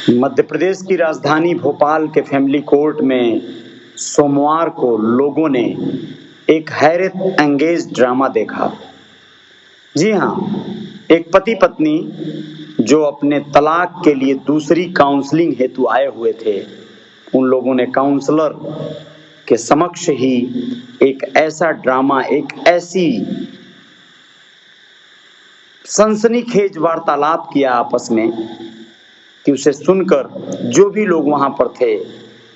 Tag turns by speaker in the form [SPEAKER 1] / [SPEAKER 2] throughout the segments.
[SPEAKER 1] मध्य प्रदेश की राजधानी भोपाल के फैमिली कोर्ट में सोमवार को लोगों ने एक हैरत अंगेज ड्रामा देखा। जी हाँ, एक पति पत्नी जो अपने तलाक के लिए दूसरी काउंसलिंग हेतु आए हुए थे, उन लोगों ने काउंसलर के समक्ष ही एक ऐसा ड्रामा, एक ऐसी सनसनीखेज वार्तालाप किया आपस में कि उसे सुनकर जो भी लोग वहां पर थे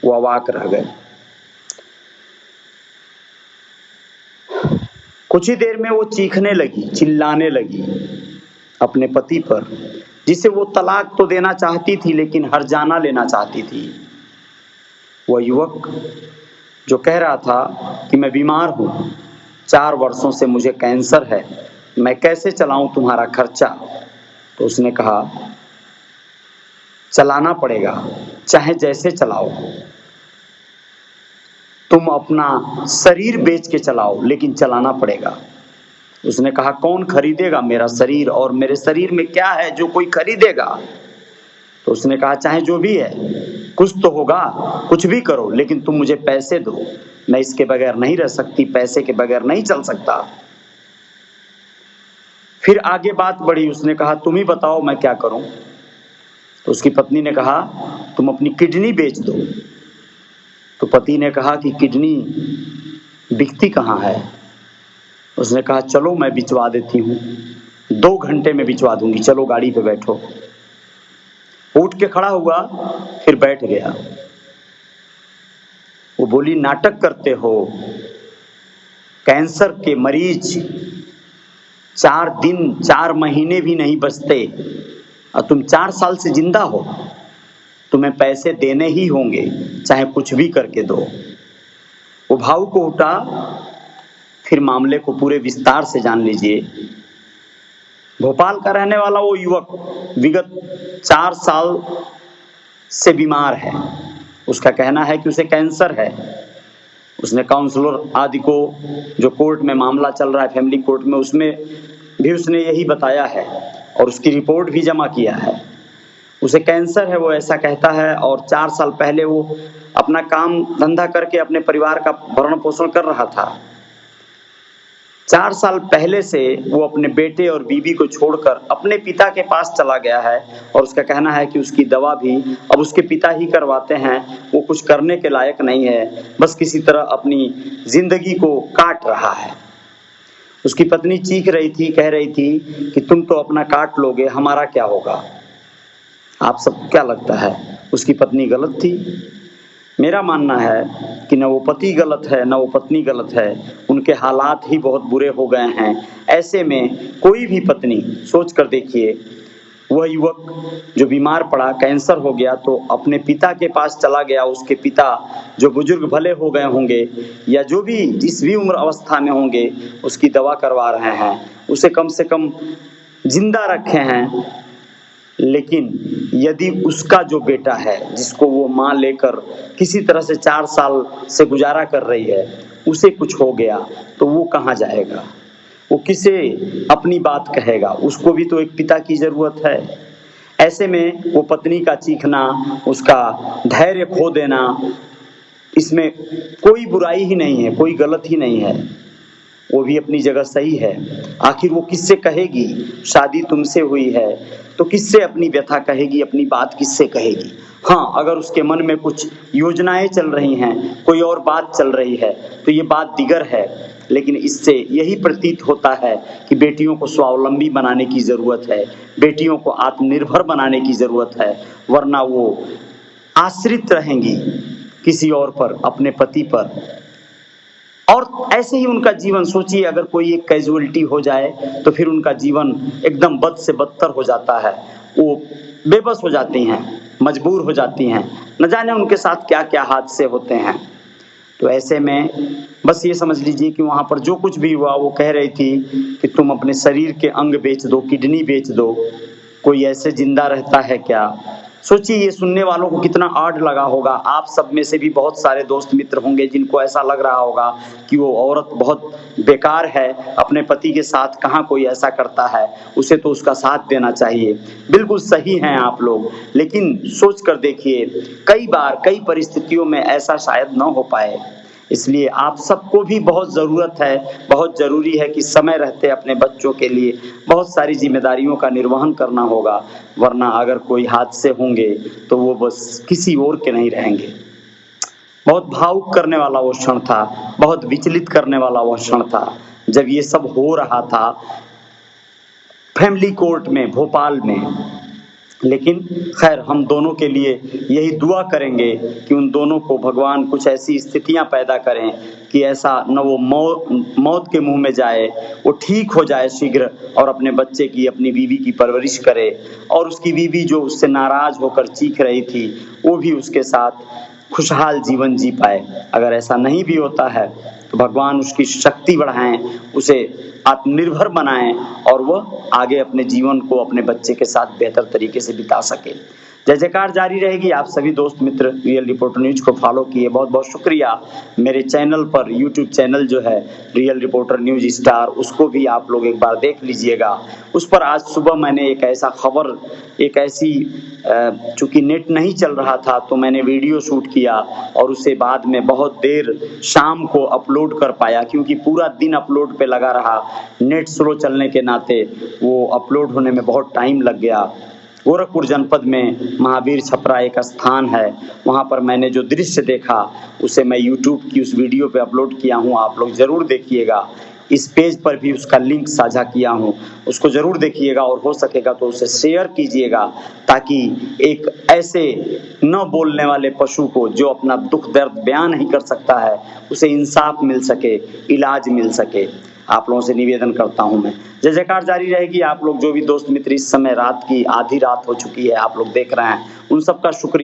[SPEAKER 1] वो अवाक रह गए। कुछ ही देर में वो चीखने लगी, चिल्लाने लगी अपने पति पर, जिसे वो तलाक तो देना चाहती थी लेकिन हर्जाना लेना चाहती थी। वह युवक जो कह रहा था कि मैं बीमार हूं, 4 वर्षों से मुझे कैंसर है, मैं कैसे चलाऊं तुम्हारा खर्चा। तो उसने कहा चलाना पड़ेगा, चाहे जैसे चलाओ, तुम अपना शरीर बेच के चलाओ लेकिन चलाना पड़ेगा। उसने कहा कौन खरीदेगा मेरा शरीर, और मेरे शरीर में क्या है जो कोई खरीदेगा। तो उसने कहा चाहे जो भी है, कुछ तो होगा, कुछ भी करो लेकिन तुम मुझे पैसे दो, मैं इसके बगैर नहीं रह सकती, पैसे के बगैर नहीं चल सकता। फिर आगे बात बढ़ी, उसने कहा तुम ही बताओ मैं क्या करूं। तो उसकी पत्नी ने कहा तुम अपनी किडनी बेच दो। तो पति ने कहा कि किडनी बिकती कहाँ है। उसने कहा चलो मैं बिचवा देती हूँ, 2 घंटे में बिचवा दूंगी, चलो गाड़ी पे बैठो। उठ के खड़ा हुआ, फिर बैठ गया। वो बोली नाटक करते हो, कैंसर के मरीज 4 दिन 4 महीने भी नहीं बचते और तुम 4 साल से जिंदा हो, तुम्हें पैसे देने ही होंगे, चाहे कुछ भी करके दो। वो भाव को उठा, फिर मामले को पूरे विस्तार से जान लीजिए। भोपाल का रहने वाला वो युवक विगत 4 साल से बीमार है। उसका कहना है कि उसे कैंसर है। उसने काउंसलर आदि को, जो कोर्ट में मामला चल रहा है फैमिली कोर्ट में, उसमें भी उसने यही बताया है और उसकी रिपोर्ट भी जमा किया है। उसे कैंसर है, वो ऐसा कहता है, और 4 साल पहले वो अपना काम धंधा करके अपने परिवार का भरण पोषण कर रहा था। 4 साल पहले से वो अपने बेटे और बीवी को छोड़कर अपने पिता के पास चला गया है और उसका कहना है कि उसकी दवा भी अब उसके पिता ही करवाते हैं। वो कुछ करने के लायक नहीं है, बस किसी तरह अपनी जिंदगी को काट रहा है। उसकी पत्नी चीख रही थी, कह रही थी कि तुम तो अपना काट लोगे, हमारा क्या होगा। आप सबको क्या लगता है, उसकी पत्नी गलत थी? मेरा मानना है कि न वो पति गलत है न वो पत्नी गलत है, उनके हालात ही बहुत बुरे हो गए हैं। ऐसे में कोई भी पत्नी सोच कर देखिए, वह युवक जो बीमार पड़ा, कैंसर हो गया, तो अपने पिता के पास चला गया। उसके पिता जो बुजुर्ग भले हो गए होंगे या जो भी जिस भी उम्र अवस्था में होंगे, उसकी दवा करवा रहे हैं, उसे कम से कम जिंदा रखे हैं। लेकिन यदि उसका जो बेटा है, जिसको वो माँ लेकर किसी तरह से 4 साल से गुजारा कर रही है, उसे कुछ हो गया तो वो कहाँ जाएगा, वो किसे अपनी बात कहेगा। उसको भी तो एक पिता की जरूरत है। ऐसे में वो पत्नी का चीखना, उसका धैर्य खो देना, इसमें कोई बुराई ही नहीं है, कोई गलत ही नहीं है, वो भी अपनी जगह सही है। आखिर वो किससे कहेगी, शादी तुमसे हुई है तो किससे अपनी व्यथा कहेगी, अपनी बात किससे कहेगी। हाँ, अगर उसके मन में कुछ योजनाएं चल रही हैं, कोई और बात चल रही है, तो ये बात दिगर है। लेकिन इससे यही प्रतीत होता है कि बेटियों को स्वावलंबी बनाने की जरूरत है, बेटियों को आत्मनिर्भर बनाने की जरूरत है, वरना वो आश्रित रहेंगी किसी और पर, अपने पति पर। और ऐसे ही उनका जीवन, सोचिए अगर कोई एक कैजुअलिटी हो जाए तो फिर उनका जीवन एकदम बद से बदतर हो जाता है। वो बेबस हो जाती हैं, मजबूर हो जाती हैं, न जाने उनके साथ क्या क्या हादसे होते हैं। तो ऐसे में बस ये समझ लीजिए कि वहाँ पर जो कुछ भी हुआ, वो कह रही थी कि तुम अपने शरीर के अंग बेच दो, किडनी बेच दो, कोई ऐसे जिंदा रहता है क्या। सोचिए ये सुनने वालों को कितना ऑड लगा होगा। आप सब में से भी बहुत सारे दोस्त मित्र होंगे जिनको ऐसा लग रहा होगा कि वो औरत बहुत बेकार है, अपने पति के साथ कहाँ कोई ऐसा करता है, उसे तो उसका साथ देना चाहिए। बिल्कुल सही हैं आप लोग, लेकिन सोच कर देखिए कई बार कई परिस्थितियों में ऐसा शायद न हो पाए। इसलिए आप सबको भी बहुत ज़रूरत है, बहुत ज़रूरी है कि समय रहते अपने बच्चों के लिए बहुत सारी जिम्मेदारियों का निर्वहन करना होगा, वरना अगर कोई हादसे होंगे तो वो बस किसी और के नहीं रहेंगे। बहुत भावुक करने वाला वो क्षण था, बहुत विचलित करने वाला वो क्षण था, जब ये सब हो रहा था फैमिली कोर्ट में भोपाल में। लेकिन खैर हम दोनों के लिए यही दुआ करेंगे कि उन दोनों को भगवान कुछ ऐसी स्थितियां पैदा करें कि ऐसा न वो मौत के मुंह में जाए, वो ठीक हो जाए शीघ्र और अपने बच्चे की अपनी बीवी की परवरिश करे, और उसकी बीवी जो उससे नाराज होकर चीख रही थी वो भी उसके साथ खुशहाल जीवन जी पाए। अगर ऐसा नहीं भी होता है तो भगवान उसकी शक्ति बढ़ाएं, उसे आत्मनिर्भर बनाएं और वह आगे अपने जीवन को अपने बच्चे के साथ बेहतर तरीके से बिता सके। जय जयकार जारी रहेगी। आप सभी दोस्त मित्र रियल रिपोर्टर न्यूज को फॉलो किए बहुत बहुत शुक्रिया। मेरे चैनल पर यूट्यूब चैनल जो है रियल रिपोर्टर न्यूज स्टार, उसको भी आप लोग एक बार देख लीजिएगा। उस पर आज सुबह मैंने एक ऐसा खबर, एक ऐसी चूंकि नेट नहीं चल रहा था तो मैंने वीडियो शूट किया और उसे बाद में बहुत देर शाम को अपलोड कर पाया, क्योंकि पूरा दिन अपलोड पे लगा रहा, नेट स्लो चलने के नाते वो अपलोड होने में बहुत टाइम लग गया। गोरखपुर जनपद में महावीर छपरा एक स्थान है, वहाँ पर मैंने जो दृश्य देखा उसे मैं यूट्यूब की उस वीडियो पे अपलोड किया हूँ, आप लोग ज़रूर देखिएगा। इस पेज पर भी उसका लिंक साझा किया हूँ, उसको ज़रूर देखिएगा और हो सकेगा तो उसे शेयर कीजिएगा, ताकि एक ऐसे न बोलने वाले पशु को जो अपना दुख दर्द बयान नहीं कर सकता है उसे इंसाफ मिल सके, इलाज मिल सके। आप लोगों से निवेदन करता हूं मैं। जय जयकार जारी रहेगी। आप लोग जो भी दोस्त मित्र इस समय रात की आधी रात हो चुकी है आप लोग देख रहे हैं, उन सबका शुक्रिया।